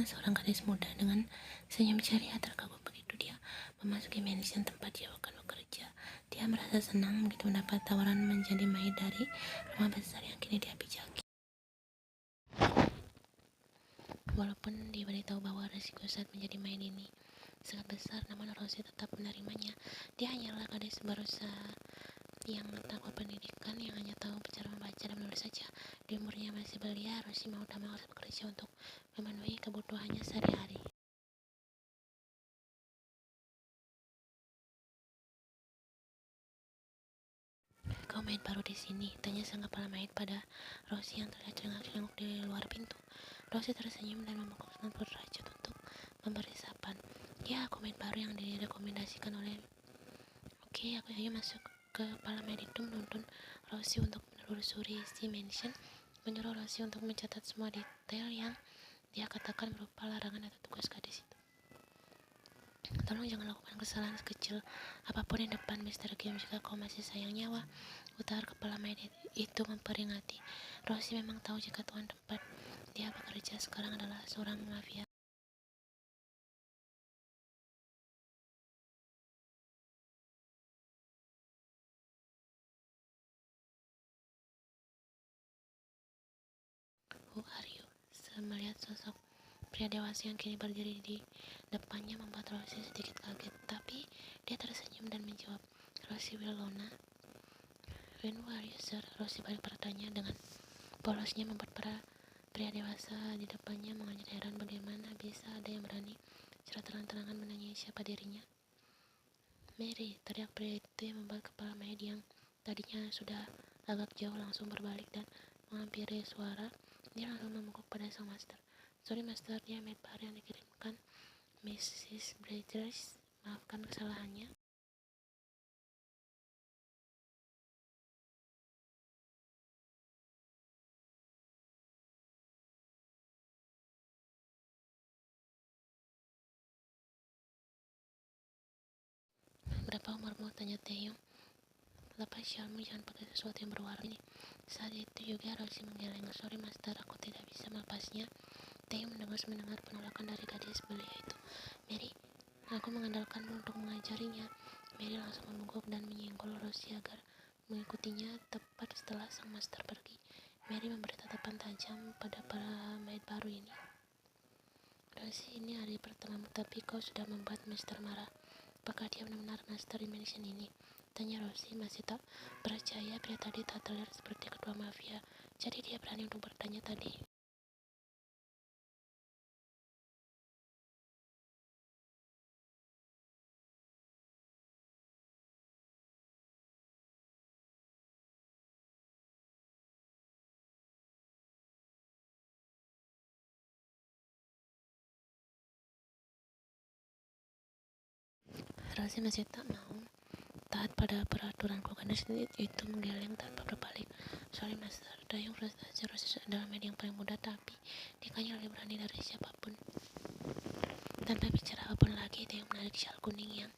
seorang gadis muda dengan senyum ceria terkagum begitu dia memasuki mansion tempat dia akan bekerja. Dia merasa senang begitu mendapat tawaran menjadi maid dari rumah besar yang kini dia pijaki. Walaupun diberitahu bahwa risiko saat menjadi maid ini sangat besar, namun Rosie tetap menerimanya. Dia hanyalah gadis berusaha yang tanpa pendidikan, yang hanya tahu cara membaca dan menulis saja. Di umurnya masih belia, Rosie mau tak mau harus bekerja untuk memenuhi kebutuhannya sehari-hari. "Kau maid baru di sini?" tanya sang kepala maid pada Rosie yang terlihat celengak-celenguk di luar pintu. Rosie tersenyum dan membungkuk dengan derajat untuk memberi sapan. "Ya, aku maid baru yang direkomendasikan oleh..." "Oke, aku ayo masuk." Kepala maid itu menuntun Rosie untuk menelusuri isi mansion, menyuruh Rosie untuk mencatat semua detail yang dia katakan berupa larangan atau tugas gadis itu. "Tolong jangan lakukan kesalahan sekecil apapun di depan Mr. Kim jika kau masih sayang nyawa," utar kepala maid itu memperingati. Rosie memang tahu jika tuan tempat dia bekerja sekarang adalah seorang mafia. "Who are you?" Melihat sosok pria dewasa yang kini berdiri di depannya membuat Rosie sedikit kaget, tapi dia tersenyum dan menjawab, "Rosie Willona." "When were you, sir?" Rosie balik bertanya dengan polosnya, membuat pria dewasa di depannya menganjak heran. Bagaimana bisa ada yang berani secara terang-terangan menanyai siapa dirinya? "Mary!" teriak pria itu yang membuat kepala maid yang tadinya sudah agak jauh langsung berbalik dan menghampiri suara. Dia langsung membungkuk pada sang master. "Sorry master, dia maid baru yang dikirimkan Mrs. Bridges. Maafkan kesalahannya." "Berapa umurmu?" tanya Taeyong. "Lepas syalmu, jangan pakai sesuatu yang berwarna ini." Saat itu juga Rosie menggeleng. "Sorry master, aku tidak bisa melepasnya." Taeyong mendengar penolakan dari gadis belia itu. "Mary, aku mengandalkanmu untuk mengajarinya." Mary langsung membungkuk dan menyenggol Rosie agar mengikutinya. Tepat setelah sang master pergi, Mary memberi tatapan tajam pada para maid baru ini. "Rosie, ini hari pertamamu, tapi kau sudah membuat Master marah. Apakah dia benar-benar master di mansion ini?" tanya Rosie, masih tak percaya pria tadi tak terlihat seperti ketua mafia. Jadi dia berani untuk bertanya tadi. Rosie masih tak mau taat pada peraturan. Gadis itu menggeleng tanpa berbalik. "Sorry master." Dayung frustasi. Rosie adalah maid yang paling muda, tapi dia kayaknya lebih berani dari siapapun. Tanpa bicara apapun lagi, Dayung menarik syal kuning yang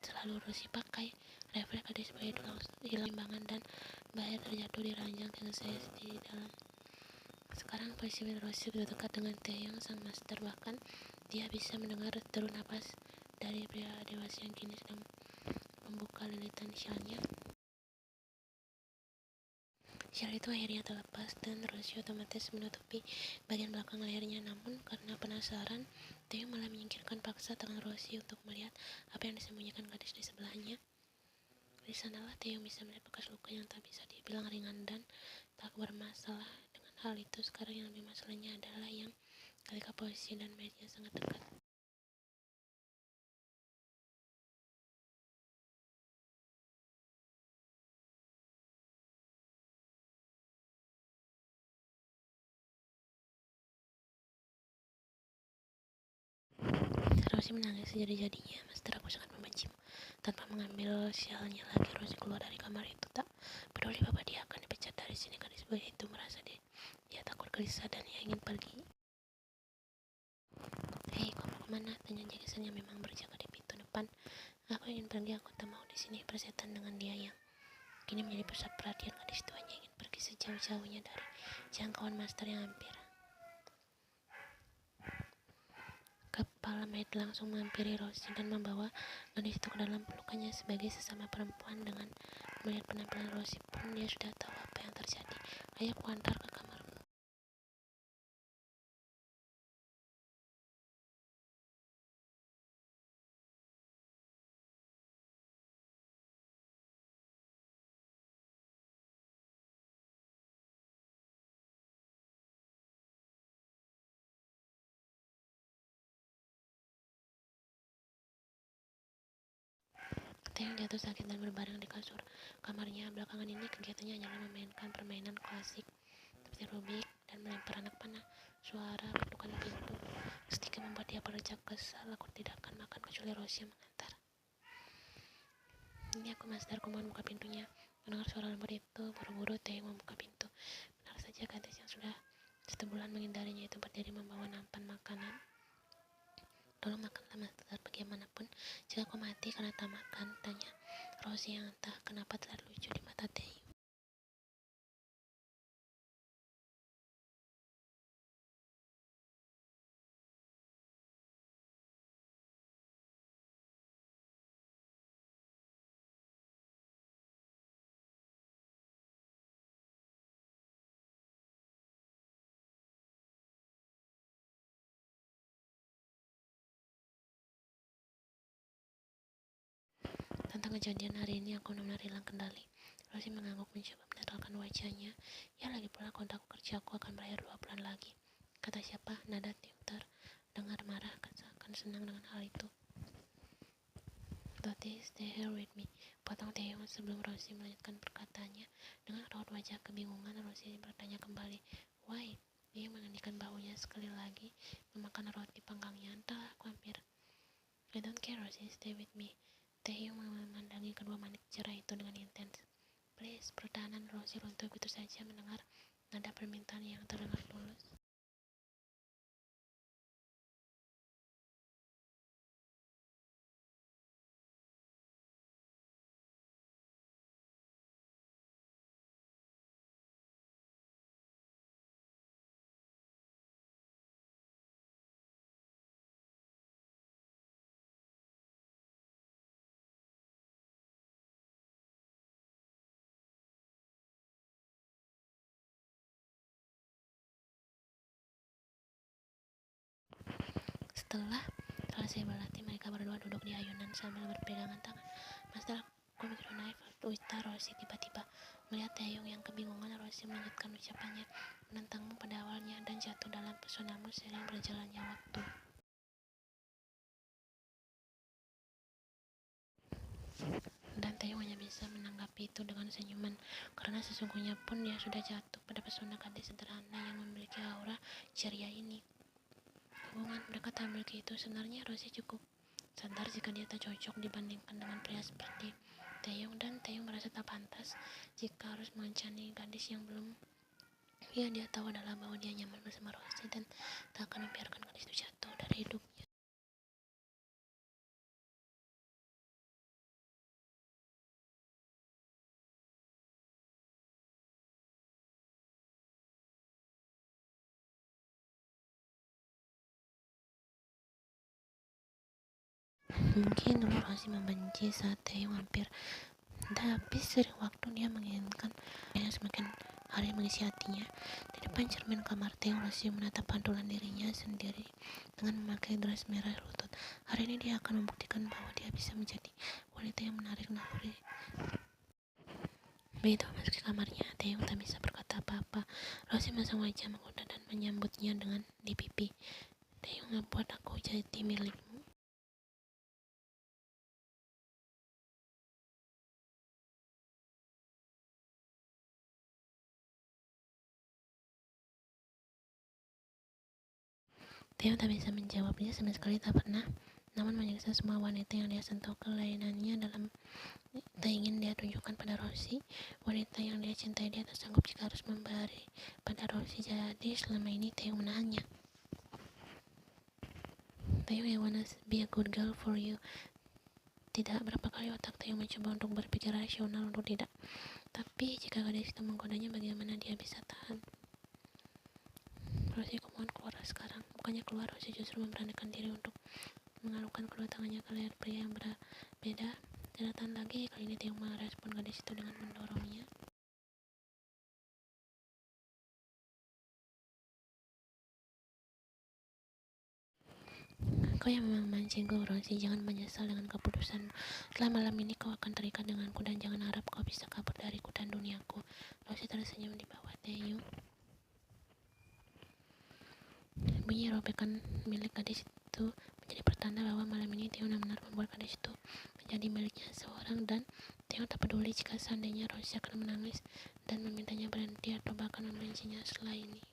selalu Rosie pakai. Refleks gadis belia itu langsung hilang imbangan dan bahaya terjatuh di ranjang sukses di dalam. Sekarang posisi Rosie begitu dekat dengan Taeyong sang master, bahkan dia bisa mendengar deru napas dari pria dewasa yang kini sedang membuka lilitan syalnya. Syal itu akhirnya terlepas dan Rosie otomatis menutupi bagian belakang lehernya. Namun karena penasaran, Taeyong malah menyingkirkan paksa tangan Rosie untuk melihat apa yang disembunyikan gadis di sebelahnya. Di sanalah Taeyong bisa melihat bekas luka yang tak bisa dibilang ringan dan tak bermasalah. Dengan hal itu, sekarang yang lebih masalahnya adalah yang ketika posisi dan meja sangat dekat. Rosie menangis sejadi-jadinya. "Master, aku sangat membencimu." Tanpa mengambil syalnya lagi, Rosie keluar dari kamar itu. Tak peduli bahwa dia akan dipecat dari sini, gadis belia itu merasa dia takut, gelisah, dan dia ingin pergi. "Hei, kau mau kemana?" tanya Jackson yang memang berjaga di pintu depan. "Aku ingin pergi, aku tak mau di sini." Persetan dengan dia yang kini menjadi pusat perhatian. Gadis itu hanya ingin pergi sejauh-jauhnya dari jangkauan master yang hampir Kepala Maid langsung menghampiri Rosie dan membawa gadis itu ke dalam pelukannya. Sebagai sesama perempuan, dengan melihat penampilan Rosie pun dia sudah tahu apa yang terjadi. Ayo aku antar ke kamarmu. Taeyong jatuh sakit dan berbaring di kasur kamarnya. Belakangan ini kegiatannya hanyalah memainkan permainan klasik seperti Rubik dan melempar anak panah. Suara ketukan pintu sedikit membuat dia berjak kesal. Aku tidak akan makan kecuali Rosie yang mengantar. Ini aku, Master, aku mohon buka pintunya. Mendengar suara lembut itu, buru-buru Taeyong membuka pintu. Benar saja, gadis yang sudah 1 bulan menghindarinya itu berdiri membawa nampan makanan. Tolong makanlah, Master, bagaimanapun jika aku mati karena tak makan, tanya Rosie yang entah kenapa terlihat lucu di mata Taeyong. Tentang kejadian hari ini aku benar-benar hilang kendali. Rosie mengangguk mencoba menetralkan wajahnya. Ya, lagi pula kontrak kerjaku akan berakhir 2 bulan lagi. Kata siapa? Nada Taeyong terdengar marah, akan senang dengan hal itu. Toti, stay here with me. Potong Taeyong sebelum Rosie melanjutkan perkataannya. Dengan raut wajah kebingungan, Rosie bertanya kembali. Why? Dia mengendikan bahunya sekali lagi, memakan roti panggangnya. Entahlah, aku hampir. I don't care, Rosie, stay with me. Taeyong memandangi kedua manik cerah itu dengan intens. Please, pertahanan Rosie runtuh begitu saja mendengar nada permintaan yang terdengar tulus. Setelah selesai berlatih, mereka berdua duduk di ayunan sambil berpegangan tangan. Master, aku begitu naif, ujar Rosie tiba-tiba. Melihat Taeyong yang kebingungan, Rosie melanjutkan ucapannya. Menentangmu pada awalnya dan jatuh dalam pesonamu seiring berjalannya waktu. Dan Taeyong hanya bisa menanggapi itu dengan senyuman, karena sesungguhnya pun dia sudah jatuh pada pesona gadis sederhana yang memiliki aura ceria ini. Hubungan mereka tak memiliki itu. Sebenarnya Rosie cukup sadar jika dia tak cocok dibandingkan dengan pria seperti Taeyong, dan Taeyong merasa tak pantas jika harus mengancani gadis yang belum dia tahu adalah bahwa dia nyaman bersama Rosie dan tak akan membiarkan gadis itu jatuh dari hidupnya. Mungkin dulu Rosie membenci saat Taeyong hampir, tapi sering waktu dia menginginkan yang semakin hari mengisi hatinya. Di depan cermin kamar Taeyong, Rosie menatap pantulan dirinya sendiri dengan memakai dress merah lutut. Hari ini dia akan membuktikan bahwa dia bisa menjadi wanita yang menarik naluri. Begitu memasuki kamarnya, Taeyong tak bisa berkata apa-apa. Rosie masang wajah menggoda dan menyambutnya dengan di pipi. Taeyong membuat aku jadi milikmu. Theo tak bisa menjawab, dia sama sekali tak pernah namun menyiksa semua wanita yang dia sentuh. Kelainannya dalam tak ingin dia tunjukkan pada Rosie. Wanita yang dia cintai dia tak sanggup jika harus memberi pada Rosie. Jadi selama ini Theo menahannya. Theo, I wanna be a good girl for you. Tidak berapa kali otak Theo mencoba untuk berpikir rasional untuk tidak. Tapi jika gadis itu menggodanya, bagaimana dia bisa tahan? Rosie, aku mohon keluar sekarang. Bukan membukanya keluar, Rosie justru memberanikan diri untuk mengalungkan kedua tangannya ke leher pria yang berbeda. Daratan lagi, kali ini Taeyong merespon gadis itu dengan mendorongnya. Kau yang memang memancingku, Rosie, jangan menyesal dengan keputusan. Setelah malam ini kau akan terikat denganku dan jangan harap kau bisa kabur dariku dan duniaku. Rosie tersenyum di bawah Taeyong. Bunyi robekan milik gadis itu menjadi pertanda bahwa malam ini Taeyong benar-benar membuat gadis itu menjadi miliknya seorang, dan Taeyong tak peduli jika seandainya Rosie akan menangis dan memintanya berhenti atau bahkan membencinya setelah ini.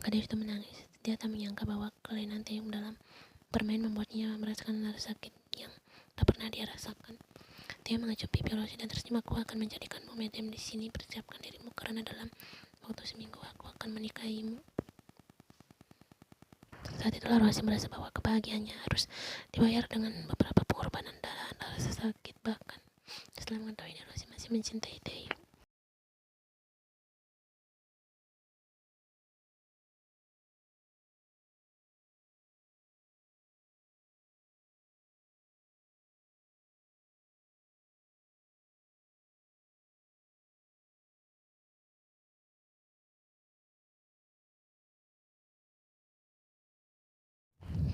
Gadis itu menangis. Dia tak menyangka bahwa kelainan Taeyong dalam bermain membuatnya merasakan rasa sakit yang tak pernah dia rasakan. Taeyong mengecup pipi Rosie dan tersenyum. Aku akan menjadikanmu medem di sini. Persiapkan dirimu karena dalam waktu seminggu aku akan menikahimu. Saat itulah Rosie merasa bahwa kebahagiaannya harus dibayar dengan beberapa pengorbanan dan rasa sakit. Bahkan setelah mengetahui ini, Rosie masih mencintai Taeyong.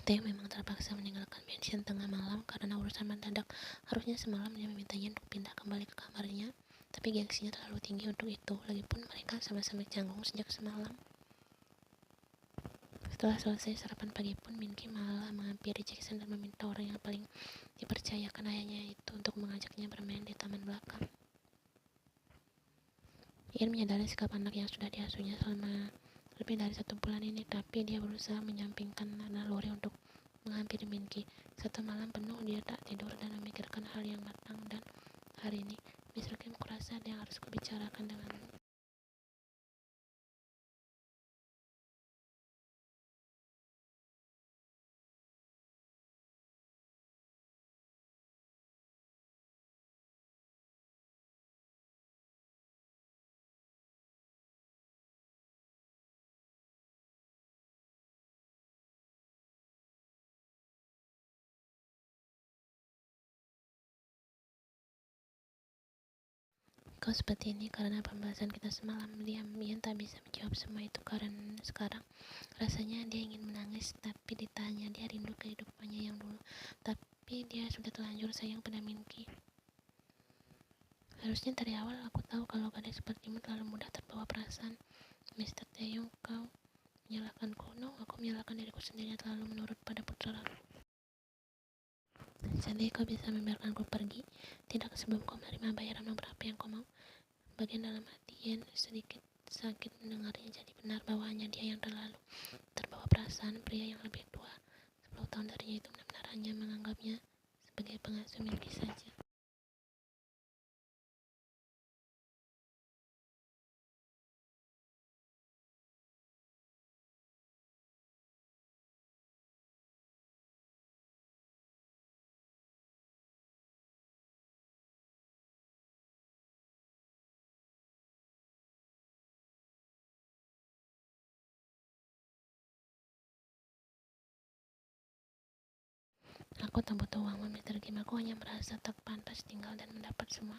Taeyong memang terpaksa meninggalkan mansion tengah malam karena urusan mendadak. Harusnya semalam dia memintanya untuk pindah kembali ke kamarnya, tapi gengsinya terlalu tinggi untuk itu. Lagipun mereka sama-sama canggung sejak semalam. Setelah selesai sarapan pagi pun, Minky malah menghampiri Jackson dan meminta orang yang paling dipercayakan ayahnya itu untuk mengajaknya bermain di taman belakang. Ian menyadari sikap anak yang sudah diasuhnya selama lebih dari 1 bulan ini, tapi dia berusaha menyampingkan naluri untuk menghampiri Minky. 1 malam penuh dia tak tidur dan memikirkan hal yang matang, dan hari ini, Mr. Kim, kurasa ada yang harus kubicarakan denganmu. Kau seperti ini karena pembahasan kita semalam. Diam, Ian tak bisa menjawab semua itu karena sekarang rasanya dia ingin menangis, tapi ditanya dia rindu kehidupannya yang dulu. Tapi dia sudah terlanjur sayang pada Minky. Harusnya dari awal aku tahu kalau gadis sepertimu terlalu mudah terbawa perasaan. Mr. Taeyong, kau menyalahkanku. No, aku menyalahkan diriku sendiri yang terlalu menurut pada putraku. Jadi kau bisa membiarkanku pergi? Tidak sebelum kau menerima bayaran berapa yang kau mau. Bagian dalam hati Ian sedikit sakit mendengarnya. Jadi benar bahwa hanya dia yang terlalu terbawa perasaan. Pria yang lebih tua 10 tahun darinya itu benar-benar hanya menganggapnya sebagai pengasuh Minky saja. Aku tak butuh uangmu, Mr. Kim. Aku hanya merasa tak pantas tinggal dan mendapat semua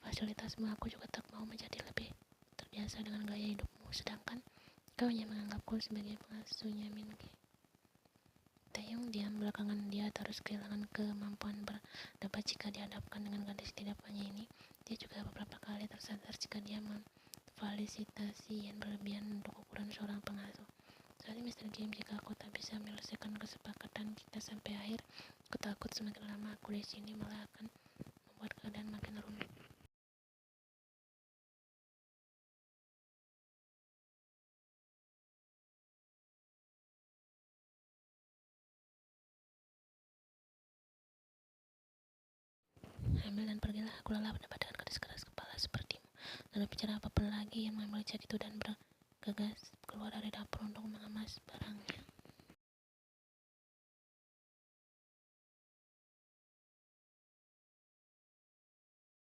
fasilitasmu. Aku juga tak mau menjadi lebih terbiasa dengan gaya hidupmu, sedangkan kau hanya menganggapku sebagai pengasuhnya Minky. Taeyong diam. Belakangan dia terus kehilangan kemampuan berdebat jika dihadapkan dengan gadis di depannya ini. Dia juga beberapa kali tersadar jika dia memfasilitasi Ian berlebihan untuk ukuran seorang pengasuh. Saat ini, Mr. Kim, jika aku tak bisa menyelesaikan kesepakatan kita sampai akhir, aku takut semakin lama aku di sini malah akan membuat keadaan makin rumit. ambil dan pergilah. Aku lelah mendapatkan gadis keras kepala sepertimu. Lalu bicara apapun lagi yang mengambil cat itu dan bergegas keluar dari dapur untuk